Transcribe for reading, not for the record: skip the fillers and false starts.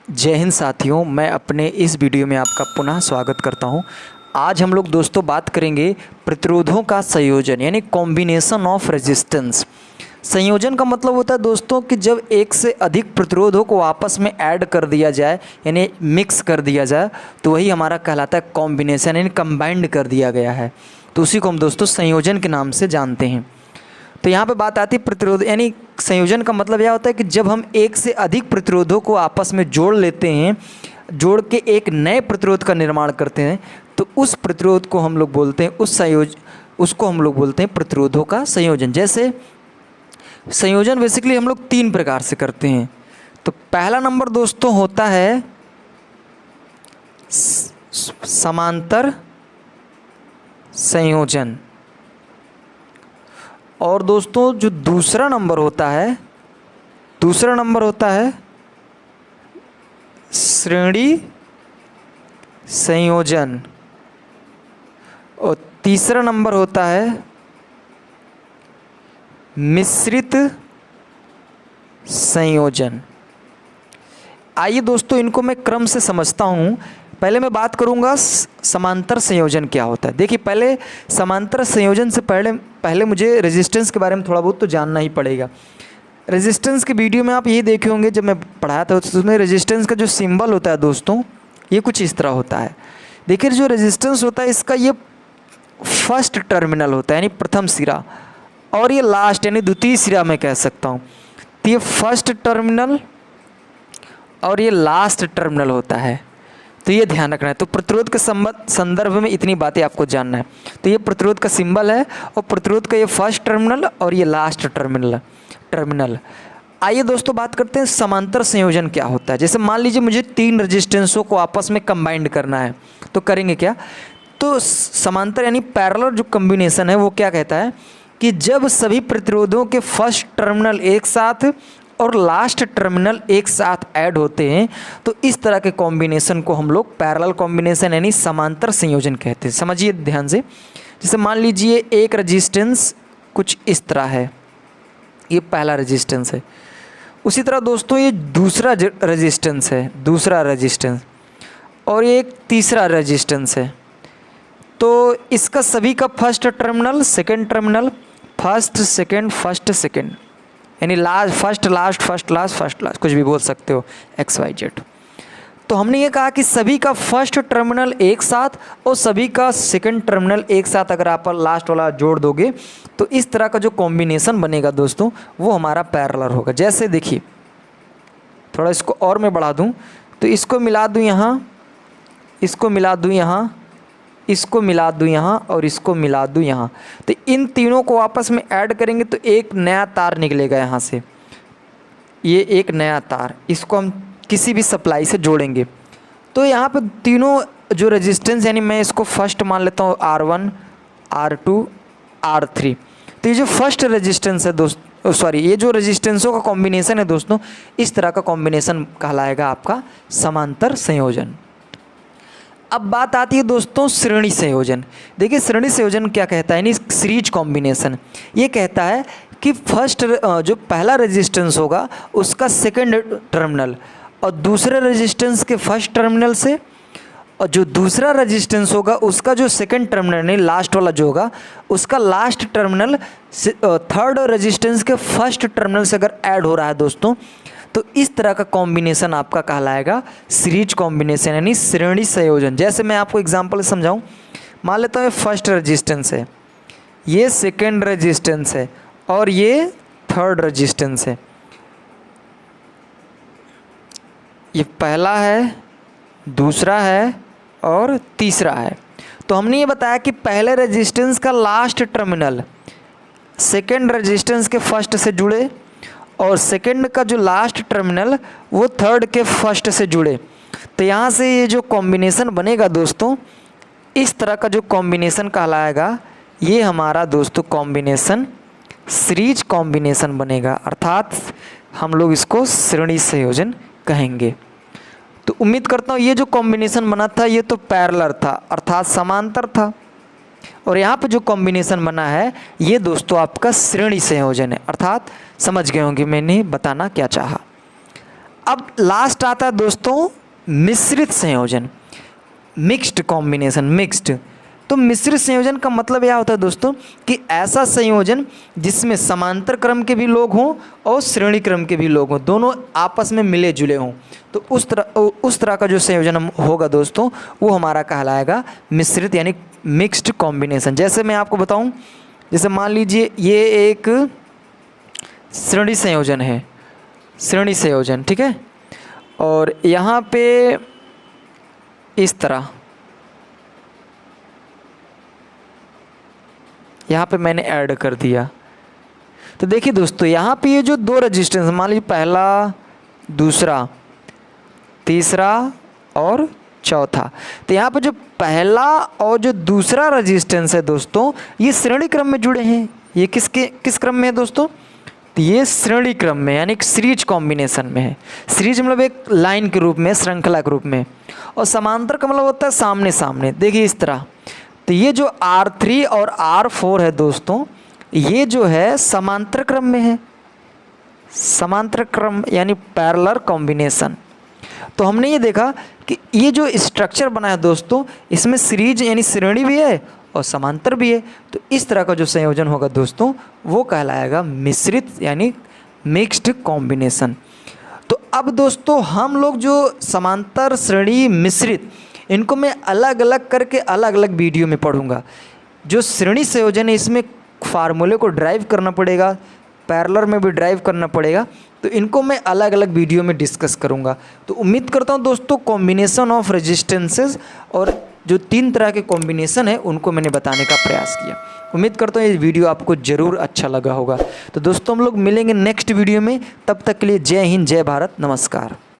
जय हिंद साथियों, मैं अपने इस वीडियो में आपका पुनः स्वागत करता हूं। आज हम लोग दोस्तों बात करेंगे प्रतिरोधों का संयोजन यानी कॉम्बिनेशन ऑफ रेजिस्टेंस। संयोजन का मतलब होता है दोस्तों कि जब एक से अधिक प्रतिरोधों को आपस में ऐड कर दिया जाए यानी मिक्स कर दिया जाए तो वही हमारा कहलाता है कॉम्बिनेशन यानी कंबाइंड कर दिया गया है, तो उसी को हम दोस्तों संयोजन के नाम से जानते हैं। तो यहाँ पे बात आती है प्रतिरोध यानी संयोजन का मतलब यह होता है कि जब हम एक से अधिक प्रतिरोधों को आपस में जोड़ लेते हैं, जोड़ के एक नए प्रतिरोध का निर्माण करते हैं, तो उस प्रतिरोध को हम लोग बोलते हैं उसको हम लोग बोलते हैं प्रतिरोधों का संयोजन। जैसे संयोजन बेसिकली हम लोग 3 प्रकार से करते हैं। तो पहला नंबर दोस्तों होता है समांतर संयोजन, और दोस्तों जो दूसरा नंबर होता है श्रेणी संयोजन, और तीसरा नंबर होता है मिश्रित संयोजन। आइए दोस्तों इनको मैं क्रम से समझता हूँ। पहले मैं बात करूँगा समांतर संयोजन क्या होता है। देखिए पहले समांतर संयोजन से पहले मुझे रेजिस्टेंस के बारे में थोड़ा बहुत तो जानना ही पड़ेगा। रेजिस्टेंस के वीडियो में आप यही देखे होंगे जब मैं पढ़ाया था, उसमें रेजिस्टेंस का जो सिंबल होता है दोस्तों ये कुछ इस तरह होता है। देखिए जो रेजिस्टेंस होता है इसका ये फर्स्ट टर्मिनल होता है यानी प्रथम सिरा, और ये लास्ट यानी द्वितीय सिरा मैं कह सकता हूँ। तो ये फर्स्ट टर्मिनल और ये लास्ट टर्मिनल होता है, तो ये ध्यान रखना है। तो प्रतिरोध के संदर्भ में इतनी बातें आपको जानना है। तो ये प्रतिरोध का सिंबल है और प्रतिरोध का ये फर्स्ट टर्मिनल और ये लास्ट टर्मिनल। आइए दोस्तों बात करते हैं समांतर संयोजन क्या होता है। जैसे मान लीजिए मुझे 3 रेजिस्टेंसों को आपस में कंबाइंड करना है, तो करेंगे क्या? तो समांतर यानी पैरेलल जो कॉम्बिनेशन है वो क्या कहता है कि जब सभी प्रतिरोधों के फर्स्ट टर्मिनल एक साथ और लास्ट टर्मिनल एक साथ ऐड होते हैं, तो इस तरह के कॉम्बिनेशन को हम लोग पैरेलल कॉम्बिनेशन यानी समांतर संयोजन कहते हैं। समझिए ध्यान से। जैसे मान लीजिए एक रेजिस्टेंस कुछ इस तरह है, ये पहला रेजिस्टेंस है। उसी तरह दोस्तों ये दूसरा रेजिस्टेंस है, और ये एक तीसरा रेजिस्टेंस है। तो इसका सभी का first terminal second terminal, first second first second यानी फर्स्ट लास्ट कुछ भी बोल सकते हो, XYZ। तो हमने ये कहा कि सभी का फर्स्ट टर्मिनल एक साथ और सभी का सेकंड टर्मिनल एक साथ अगर आप लास्ट वाला जोड़ दोगे तो इस तरह का जो कॉम्बिनेशन बनेगा दोस्तों वो हमारा पैरेलल होगा। जैसे देखिए थोड़ा इसको और मैं बढ़ा दूं, तो इसको मिला दूं यहाँ, इसको मिला दूं यहाँ, इसको मिला दूं यहाँ और इसको मिला दूं यहाँ, तो इन तीनों को आपस में ऐड करेंगे तो एक नया तार निकलेगा यहाँ से। ये एक नया तार, इसको हम किसी भी सप्लाई से जोड़ेंगे तो यहाँ पे तीनों जो रेजिस्टेंस यानी मैं इसको फर्स्ट मान लेता हूँ R1 R2 R3। तो ये जो फर्स्ट रेजिस्टेंस है दोस्तों, ये जो रेजिस्टेंसों का कॉम्बिनेशन है दोस्तों, इस तरह का कॉम्बिनेशन कहलाएगा आपका समांतर संयोजन। अब बात आती है दोस्तों श्रेणी संयोजन। देखिए श्रेणी संयोजन क्या कहता है यानी सीरीज कॉम्बिनेशन। ये कहता है कि फर्स्ट जो पहला रेजिस्टेंस होगा उसका सेकंड टर्मिनल और दूसरे रेजिस्टेंस के फर्स्ट टर्मिनल से, और जो दूसरा रेजिस्टेंस होगा उसका जो सेकंड टर्मिनल नहीं लास्ट वाला जो होगा उसका लास्ट टर्मिनल थर्ड रेजिस्टेंस के फर्स्ट टर्मिनल से अगर ऐड हो रहा है दोस्तों, तो इस तरह का कॉम्बिनेशन आपका कहलाएगा सीरीज कॉम्बिनेशन यानी श्रेणी संयोजन। जैसे मैं आपको एग्जांपल समझाऊं, मान लेता हूँ ये फर्स्ट रेजिस्टेंस है, ये सेकंड रेजिस्टेंस है और ये थर्ड रेजिस्टेंस है। ये पहला है, दूसरा है और तीसरा है। तो हमने ये बताया कि पहले रेजिस्टेंस का लास्ट टर्मिनल सेकंड रेजिस्टेंस के फर्स्ट से जुड़े और सेकंड का जो लास्ट टर्मिनल वो थर्ड के फर्स्ट से जुड़े। तो यहाँ से ये जो कॉम्बिनेशन बनेगा दोस्तों, इस तरह का जो कॉम्बिनेशन कहलाएगा ये हमारा दोस्तों कॉम्बिनेशन सीरीज कॉम्बिनेशन बनेगा, अर्थात हम लोग इसको श्रेणी संयोजन कहेंगे। तो उम्मीद करता हूँ ये जो कॉम्बिनेशन बना था ये तो पैरेलल था अर्थात समांतर था, और यहाँ पे जो कॉम्बिनेशन बना है ये दोस्तों आपका श्रेणी संयोजन है, अर्थात समझ गए होंगे मैंने बताना क्या चाहा। अब लास्ट आता है दोस्तों मिश्रित संयोजन, मिक्स्ड कॉम्बिनेशन, मिक्स्ड। तो मिश्रित संयोजन का मतलब यह होता है दोस्तों कि ऐसा संयोजन जिसमें समांतर क्रम के भी लोग हों और श्रेणी क्रम के भी लोग हों, दोनों आपस में मिले जुले हों। तो उस तरह का जो संयोजन होगा दोस्तों वो हमारा कहलाएगा मिश्रित यानी मिक्स्ड कॉम्बिनेशन। जैसे मैं आपको बताऊं, जैसे मान लीजिए ये एक श्रेणी संयोजन है, श्रेणी संयोजन, ठीक है। और यहाँ पे इस तरह यहाँ पे मैंने ऐड कर दिया। तो देखिए दोस्तों यहाँ पे ये जो दो रेजिस्टेंस, मान लीजिए पहला, दूसरा, तीसरा और चौथा, तो यहाँ पे जो पहला और जो दूसरा रेजिस्टेंस है दोस्तों ये श्रेणी क्रम में जुड़े हैं। ये किस क्रम में है दोस्तों? तो ये श्रेणी क्रम में यानी एक सीरीज कॉम्बिनेशन में है। सीरीज मतलब एक लाइन के रूप में, श्रृंखला के रूप में। और समांतर का मतलब होता है सामने सामने। देखिए इस तरह, तो ये जो R3 और R4 है दोस्तों ये जो है समांतर क्रम में है, समांतर क्रम यानी पैरेलल कॉम्बिनेशन। तो हमने ये देखा कि ये जो स्ट्रक्चर बना है दोस्तों इसमें सीरीज यानी श्रेणी भी है और समांतर भी है। तो इस तरह का जो संयोजन होगा दोस्तों वो कहलाएगा मिश्रित यानी मिक्स्ड कॉम्बिनेशन। तो अब दोस्तों हम लोग जो समांतर, श्रेणी, मिश्रित, इनको मैं अलग अलग करके अलग अलग वीडियो में पढ़ूंगा। जो श्रेणी संयोजन है इसमें फार्मूले को ड्राइव करना पड़ेगा, पैरेलल में भी ड्राइव करना पड़ेगा। तो इनको मैं अलग अलग वीडियो में डिस्कस करूंगा। तो उम्मीद करता हूं दोस्तों कॉम्बिनेशन ऑफ रेजिस्टेंसेस और जो 3 तरह के कॉम्बिनेशन है उनको मैंने बताने का प्रयास किया। उम्मीद करता हूँ ये वीडियो आपको ज़रूर अच्छा लगा होगा। तो दोस्तों हम लोग मिलेंगे नेक्स्ट वीडियो में, तब तक के लिए जय हिंद, जय भारत, नमस्कार।